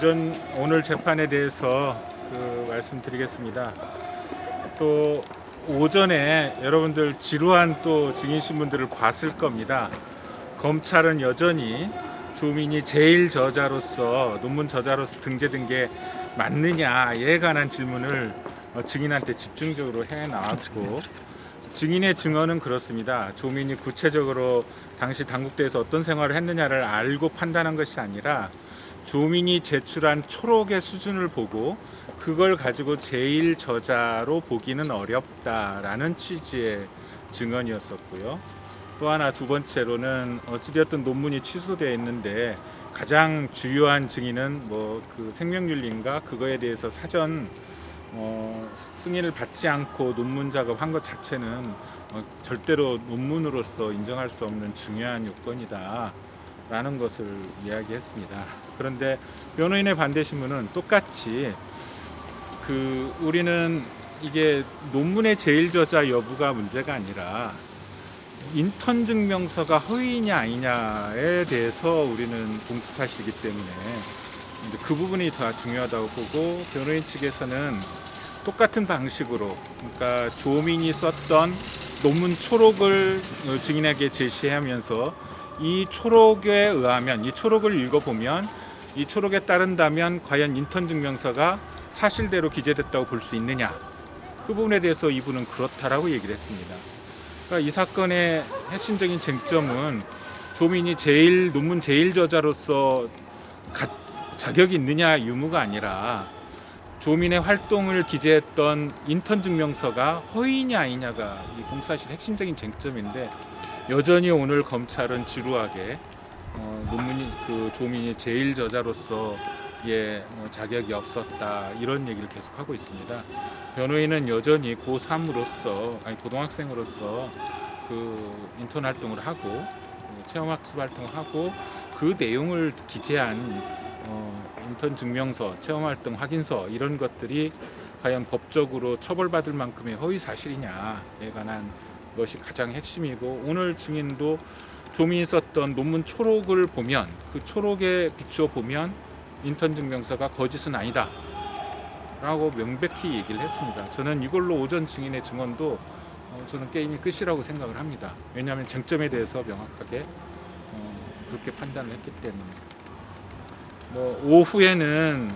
오늘 재판에 대해서 말씀드리겠습니다. 또 오전에 여러분들 지루한 또 증인 신문들을 봤을 겁니다. 검찰은 여전히 조민이 제1저자로서 논문 저자로서 등재된 게 맞느냐에 관한 질문을 증인한테 집중적으로 해 나왔고, 증인의 증언은 그렇습니다. 조민이 구체적으로 당시 당국대에서 어떤 생활을 했느냐를 알고 판단한 것이 아니라 조민이 제출한 초록의 수준을 보고 그걸 가지고 제1저자로 보기는 어렵다라는 취지의 증언이었었고요. 또 하나, 두 번째로는 어찌되었든 논문이 취소되어 있는데 가장 주요한 증인은 그 생명윤리인가 그거에 대해서 사전 승인을 받지 않고 논문 작업한 것 자체는 절대로 논문으로서 인정할 수 없는 중요한 요건이다 라는 것을 이야기했습니다. 그런데 변호인의 반대 신문은 똑같이 우리는 이게 논문의 제1저자 여부가 문제가 아니라 인턴 증명서가 허위냐 아니냐에 대해서 우리는 공수사실이기 때문에 그 부분이 더 중요하다고 보고, 변호인 측에서는 똑같은 방식으로, 그러니까 조민이 썼던 논문 초록을 증인에게 제시하면서 이 초록에 의하면, 이 초록을 읽어보면 이 초록에 따른다면 과연 인턴 증명서가 사실대로 기재됐다고 볼 수 있느냐, 그 부분에 대해서 이분은 그렇다라고 얘기를 했습니다. 그러니까 이 사건의 핵심적인 쟁점은 조민이 논문 제1저자로서 자격이 있느냐 유무가 아니라 조민의 활동을 기재했던 인턴 증명서가 허위냐 아니냐가 이 공사실 핵심적인 쟁점인데, 여전히 오늘 검찰은 지루하게 조민이 제1저자로서의 자격이 없었다 이런 얘기를 계속하고 있습니다. 변호인은 여전히 고등학생으로서 인턴 활동을 하고 체험학습 활동을 하고 그 내용을 기재한 인턴 증명서, 체험활동 확인서 이런 것들이 과연 법적으로 처벌받을 만큼의 허위 사실이냐에 관한 것이 가장 핵심이고, 오늘 증인도 조민이 썼던 논문 초록을 보면, 그 초록에 비추어 보면 인턴 증명서가 거짓은 아니다 라고 명백히 얘기를 했습니다. 저는 이걸로 오전 증인의 증언도 저는 게임이 끝이라고 생각을 합니다. 왜냐하면 쟁점에 대해서 명확하게 그렇게 판단을 했기 때문에. 오후에는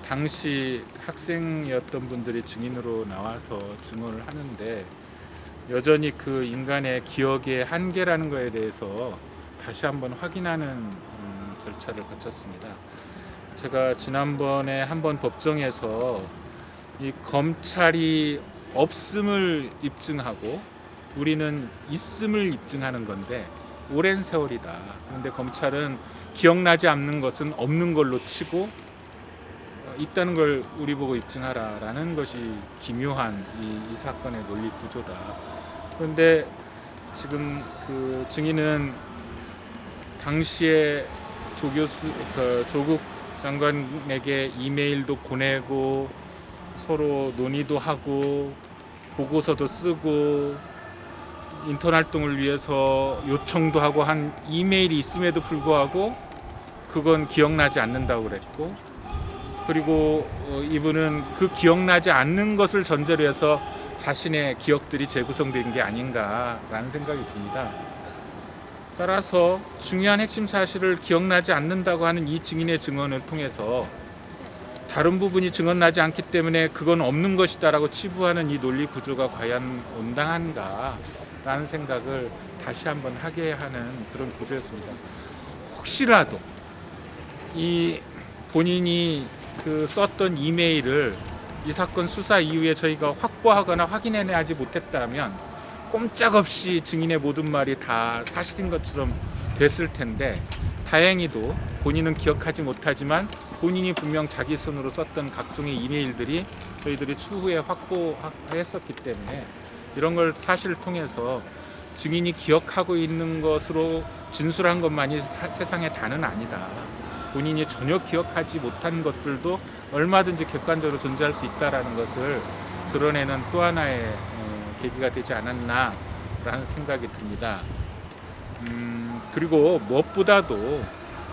당시 학생이었던 분들이 증인으로 나와서 증언을 하는데, 여전히 그 인간의 기억의 한계라는 것에 대해서 다시 한번 확인하는 절차를 거쳤습니다. 제가 지난번에 한번 법정에서 이 검찰이 없음을 입증하고 우리는 있음을 입증하는 건데 오랜 세월이다. 그런데 검찰은 기억나지 않는 것은 없는 걸로 치고 있다는 걸 우리 보고 입증하라라는 것이 기묘한 이 사건의 논리 구조다. 그런데 지금 그 증인은 당시에 조국 장관에게 이메일도 보내고 서로 논의도 하고 보고서도 쓰고 인턴 활동을 위해서 요청도 하고 한 이메일이 있음에도 불구하고 그건 기억나지 않는다고 그랬고, 그리고 이분은 그 기억나지 않는 것을 전제로 해서 자신의 기억들이 재구성된 게 아닌가라는 생각이 듭니다. 따라서 중요한 핵심 사실을 기억나지 않는다고 하는 이 증인의 증언을 통해서 다른 부분이 증언나지 않기 때문에 그건 없는 것이다라고 치부하는 이 논리 구조가 과연 온당한가라는 생각을 다시 한번 하게 하는 그런 구조였습니다. 혹시라도 이 본인이 썼던 이메일을 이 사건 수사 이후에 저희가 확보하거나 확인해내지 못했다면 꼼짝없이 증인의 모든 말이 다 사실인 것처럼 됐을 텐데, 다행히도 본인은 기억하지 못하지만 본인이 분명 자기 손으로 썼던 각종의 이메일들이 저희들이 추후에 확보했었기 때문에 이런 걸 사실을 통해서 증인이 기억하고 있는 것으로 진술한 것만이 세상의 다는 아니다. 본인이 전혀 기억하지 못한 것들도 얼마든지 객관적으로 존재할 수 있다라는 것을 드러내는 또 하나의 계기가 되지 않았나라는 생각이 듭니다. 그리고 무엇보다도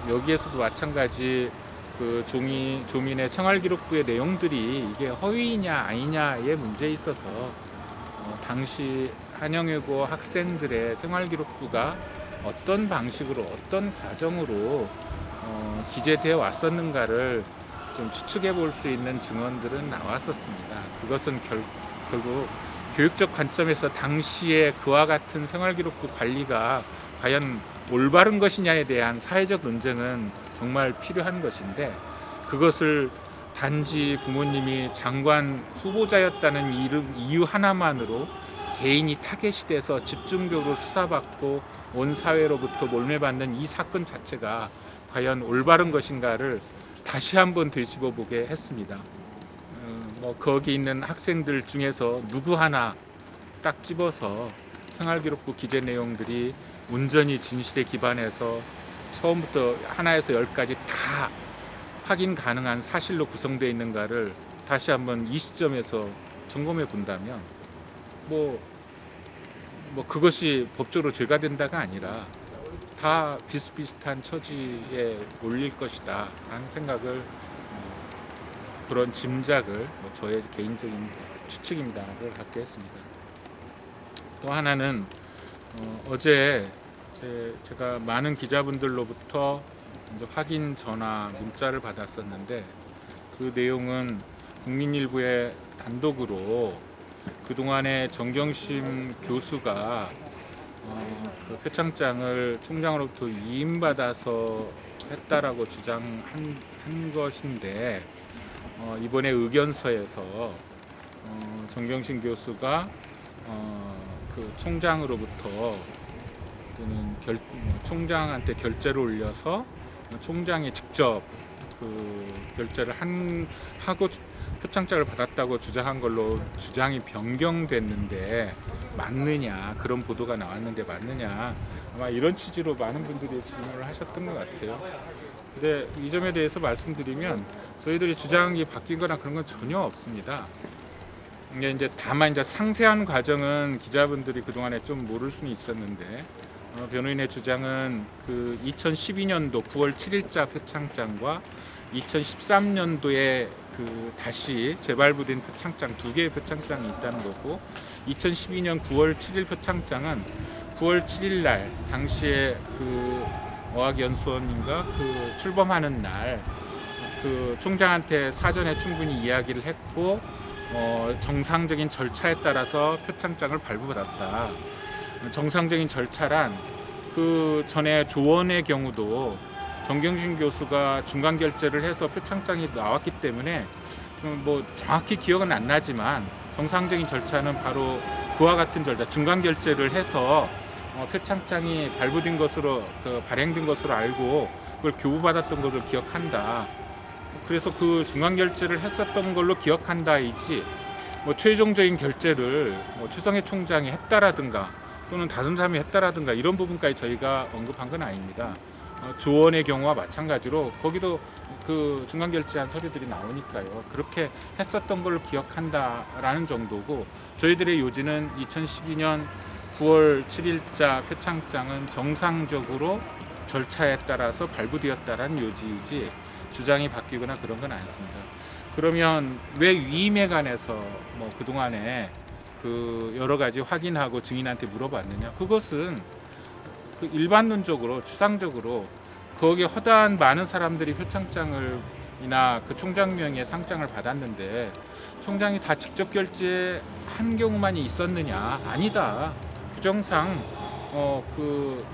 여기에서도 마찬가지 그 조민의 생활기록부의 내용들이 이게 허위냐 아니냐의 문제에 있어서 당시 한영외고 학생들의 생활기록부가 어떤 방식으로 어떤 과정으로 기재되어 왔었는가를 좀 추측해 볼 수 있는 증언들은 나왔었습니다. 그것은 결국 교육적 관점에서 당시에 그와 같은 생활기록부 관리가 과연 올바른 것이냐에 대한 사회적 논쟁은 정말 필요한 것인데, 그것을 단지 부모님이 장관 후보자였다는 이유 하나만으로 개인이 타겟이 돼서 집중적으로 수사받고 온 사회로부터 몰매받는 이 사건 자체가 과연 올바른 것인가를 다시 한번 되짚어 보게 했습니다. 거기 있는 학생들 중에서 누구 하나 딱 집어서 생활기록부 기재 내용들이 온전히 진실에 기반해서 처음부터 하나에서 열까지 다 확인 가능한 사실로 구성되어 있는가를 다시 한번 이 시점에서 점검해 본다면 뭐 그것이 법적으로 죄가 된다가 아니라 다 비슷비슷한 처지에 올릴 것이다 라는 생각을, 그런 짐작을, 저의 개인적인 추측입니다를 갖게 했습니다. 또 하나는 어제 제가 많은 기자분들로부터 먼저 확인 전화 문자를 받았었는데, 그 내용은 국민일보의 단독으로 그동안에 정경심 교수가 그 표창장을 총장으로부터 위임받아서 했다라고 주장한 것인데, 이번에 의견서에서 정경심 교수가 그 총장으로부터 또는 총장한테 결제를 올려서 총장이 직접 그 결제를 하고 표창장을 받았다고 주장한 걸로 주장이 변경됐는데 맞느냐, 그런 보도가 나왔는데 맞느냐, 아마 이런 취지로 많은 분들이 질문을 하셨던 것 같아요. 근데 이 점에 대해서 말씀드리면 저희들이 주장이 바뀐 거나 그런 건 전혀 없습니다. 이제 다만 이제 상세한 과정은 기자분들이 그동안에 좀 모를 수는 있었는데, 변호인의 주장은 그 2012년도 9월 7일자 표창장과 2013년도에 그 다시 재발부된 표창장, 두 개의 표창장이 있다는 거고, 2012년 9월 7일 표창장은 9월 7일 날 당시에 그 어학연수원인가 그 출범하는 날 그 총장한테 사전에 충분히 이야기를 했고, 정상적인 절차에 따라서 표창장을 발부받았다. 정상적인 절차란 그 전에 조원의 경우도 정경심 교수가 중간 결제를 해서 표창장이 나왔기 때문에 정확히 기억은 안 나지만 정상적인 절차는 바로 그와 같은 절차, 중간 결제를 해서 표창장이 발부된 것으로 발행된 것으로 알고 그걸 교부받았던 것을 기억한다. 그래서 그 중간 결제를 했었던 걸로 기억한다이지, 최종적인 결제를 추성해 총장이 했다라든가 또는 다른 사람이 했다라든가 이런 부분까지 저희가 언급한 건 아닙니다. 조원의 경우와 마찬가지로 거기도 그 중간 결제한 서류들이 나오니까요. 그렇게 했었던 걸 기억한다라는 정도고, 저희들의 요지는 2012년 9월 7일자 표창장은 정상적으로 절차에 따라서 발부되었다라는 요지이지 주장이 바뀌거나 그런 건 않습니다. 그러면 왜 위임에 관해서 그동안에 그 여러 가지 확인하고 증인한테 물어봤느냐? 그것은 그 일반론적으로 추상적으로 거기에 허다한 많은 사람들이 표창장을이나 그 총장명의 상장을 받았는데 총장이 다 직접 결제한 경우만이 있었느냐? 아니다. 규정상 그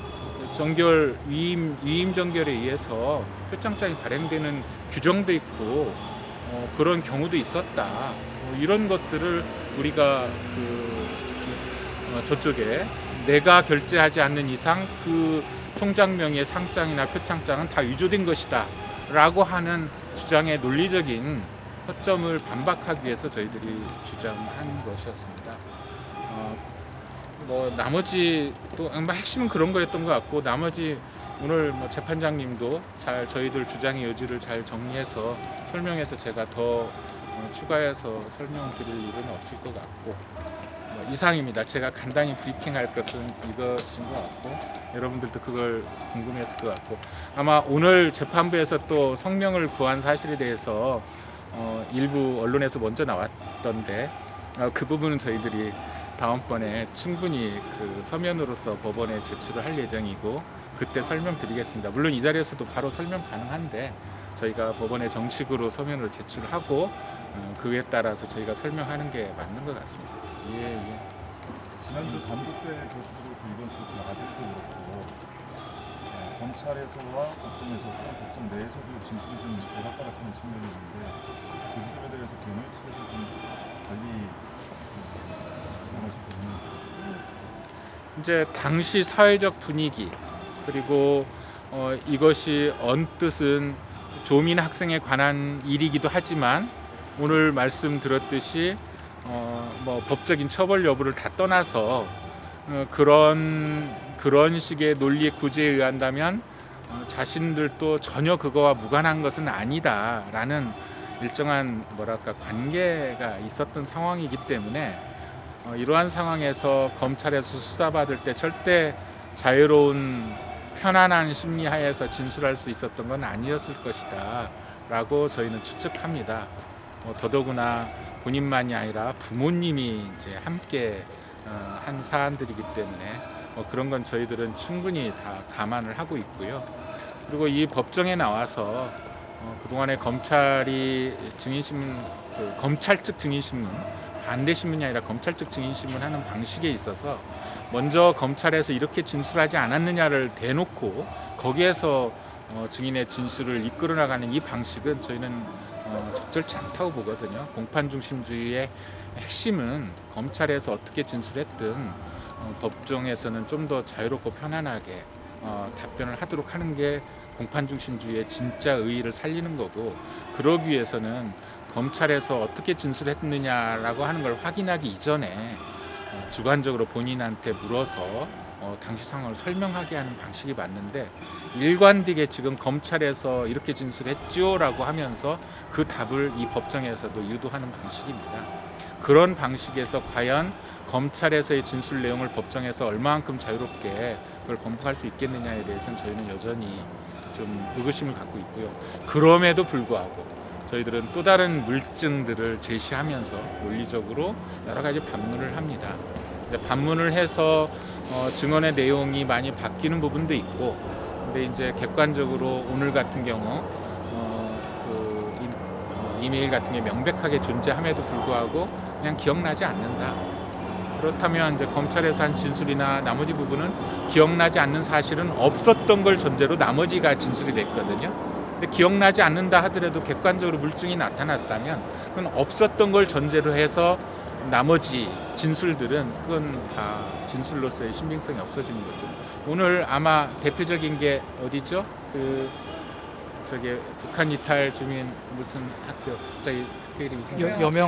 정결 위임 정결에 의해서 표창장이 발행되는 규정도 있고 그런 경우도 있었다. 이런 것들을 우리가 저쪽에 내가 결제하지 않는 이상 그 총장명의 상장이나 표창장은 다 위조된 것이다 라고 하는 주장의 논리적인 허점을 반박하기 위해서 저희들이 주장한 것이었습니다. 나머지 또 핵심은 그런 거였던 것 같고, 나머지 오늘 재판장님도 잘 저희들 주장의 여지를 잘 정리해서 설명해서 제가 더 추가해서 설명드릴 일은 없을 것 같고, 이상입니다. 제가 간단히 브리핑할 것은 이것인 것 같고, 여러분들도 그걸 궁금했을 것 같고 아마 오늘 재판부에서 또 성명을 구한 사실에 대해서 일부 언론에서 먼저 나왔던데 그 부분은 저희들이 다음번에 충분히 그 서면으로서 법원에 제출을 할 예정이고 그때 설명드리겠습니다. 물론 이 자리에서도 바로 설명 가능한데 저희가 법원에 정식으로 서면으로 제출하고 그에 따라서 저희가 설명하는 게 맞는 것 같습니다. 예, 예. 지난주 단독대 교수도 그렇고 이번 주 그 아들도 그렇고 검찰에서와 법정에서 또는 법정 내에서도 진술이 좀 오락가락하는 측면이 있는데 교수들에 대해서 변호인 측에서 좀 달리 주장하실 부분은 이제 당시 사회적 분위기 그리고 이것이 언뜻은 조민 학생에 관한 일이기도 하지만 오늘 말씀드렸듯이 뭐 법적인 처벌 여부를 다 떠나서 그런 식의 논리의 구제에 의한다면 자신들도 전혀 그거와 무관한 것은 아니다라는 일정한 뭐랄까 관계가 있었던 상황이기 때문에 이러한 상황에서 검찰에서 수사받을 때 절대 자유로운 편안한 심리하에서 진술할 수 있었던 건 아니었을 것이다 라고 저희는 추측합니다. 더더구나 본인만이 아니라 부모님이 이제 함께 한 사안들이기 때문에 그런 건 저희들은 충분히 다 감안을 하고 있고요. 그리고 이 법정에 나와서 그동안에 검찰이 증인신문 검찰 측 증인신문 반대 신문이 아니라 검찰 측 증인신문 하는 방식에 있어서 먼저 검찰에서 이렇게 진술하지 않았느냐를 대놓고 거기에서 증인의 진술을 이끌어 나가는 이 방식은 저희는 적절치 않다고 보거든요. 공판 중심주의의 핵심은 검찰에서 어떻게 진술했든 법정에서는 좀 더 자유롭고 편안하게 답변을 하도록 하는 게 공판 중심주의의 진짜 의의를 살리는 거고 그러기 위해서는 검찰에서 어떻게 진술했느냐라고 하는 걸 확인하기 이전에 주관적으로 본인한테 물어서 당시 상황을 설명하게 하는 방식이 맞는데 일관되게 지금 검찰에서 이렇게 진술했지요라고 하면서 그 답을 이 법정에서도 유도하는 방식입니다. 그런 방식에서 과연 검찰에서의 진술 내용을 법정에서 얼마만큼 자유롭게 그걸 검토할 수 있겠느냐에 대해서는 저희는 여전히 좀 의구심을 갖고 있고요. 그럼에도 불구하고 저희들은 또 다른 물증들을 제시하면서 논리적으로 여러 가지 반문을 합니다. 반문을 해서 증언의 내용이 많이 바뀌는 부분도 있고, 근데 이제 객관적으로 오늘 같은 경우 이메일 같은 게 명백하게 존재함에도 불구하고 그냥 기억나지 않는다. 그렇다면 이제 검찰에서 한 진술이나 나머지 부분은 기억나지 않는 사실은 없었던 걸 전제로 나머지가 진술이 됐거든요. 근데 기억나지 않는다 하더라도 객관적으로 물증이 나타났다면 그건 없었던 걸 전제로 해서 나머지 진술들은 그건 다 진술로서의 신빙성이 없어지는 거죠. 오늘 아마 대표적인 게 어디죠? 저기 북한 이탈 주민 무슨 학교 갑자기 학교 이름이 생각나요? 여명